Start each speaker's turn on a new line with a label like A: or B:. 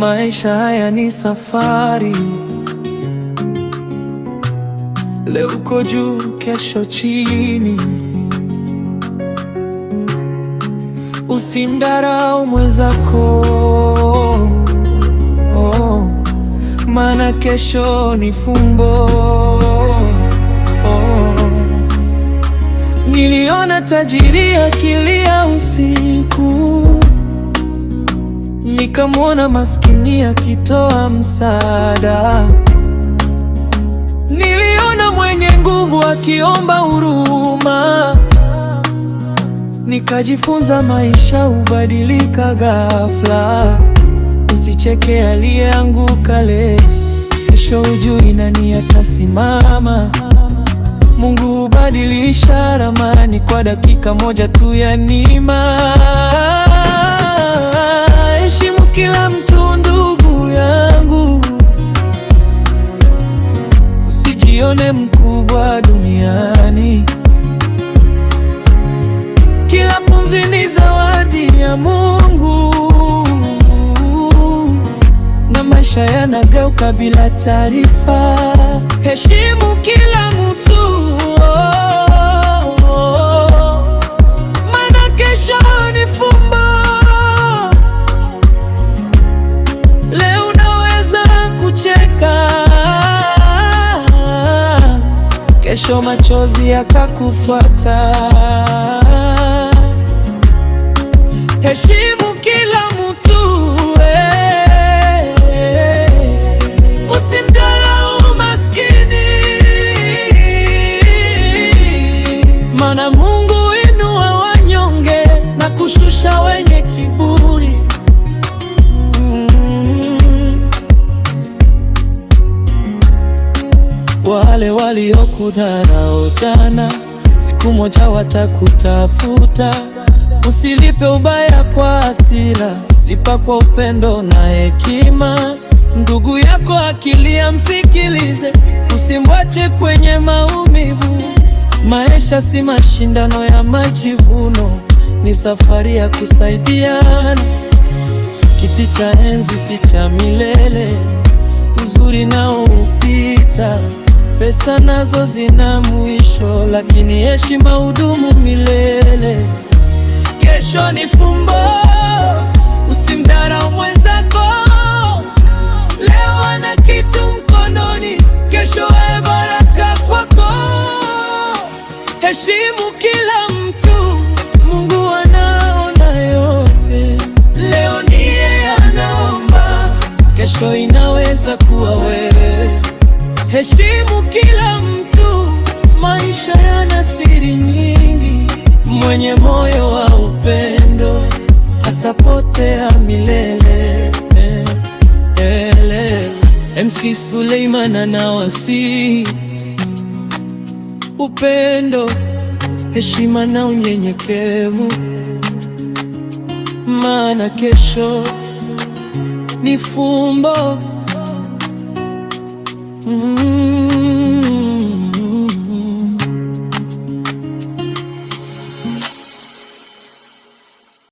A: Maisha haya ni safari, leo uko juu, kesho chini. Usimdharau mwenzako, maana kesho ni fumbo. Niliona tajiri akilia usiku, nikamwona maskini akitoa msaada. Niliona mwenye nguvu akiomba huruma, nikajifunza maisha hubadilika ghafla. Usicheke aliyeanguka leo, kesho hujui nani atasimama. Mungu hubadilisha ramani kwa dakika moja tu ya neema. Heshimu kila mtu ndugu yangu, usijione mkubwa duniani. Kila pumzi ni zawadi ya Mungu, na maisha yanageuka bila taarifa. Heshimu kila mtu, maana kesho ni fumbo. Leo unaweza kucheka, kesho machozi yakakufuata. Heshimu kila mtu, usimdharau maskini, maana Mungu inua wanyonge na kushusha wenye kiburi. Wale waliokudharau jana, siku moja watakutafuta. Usilipe ubaya kwa hasira, lipa kwa upendo na hekima. Ndugu yako akilia, msikilize, usimwache kwenye maumivu. Maisha si mashindano ya majivuno, ni safari ya kusaidiana. Kiti cha enzi si cha milele, uzuri nao upita. Pesa nazo zina mwisho, lakini heshima hudumu milele. Kesho ni fumbo, usimdharau mwenzako. Leo ana kitu mkononi, kesho awe baraka kwako. Heshimu kila mtu, Mungu anaona yote. Leo ni yeye anaomba, kesho inaweza kuwa wewe. Heshimu kila mtu, maisha yana siri nyingi. Mwenye moyo wa upendo hatapotea milele. MC Suleiman anawasihi upendo, heshima na unyenyekevu, maana kesho ni fumbo.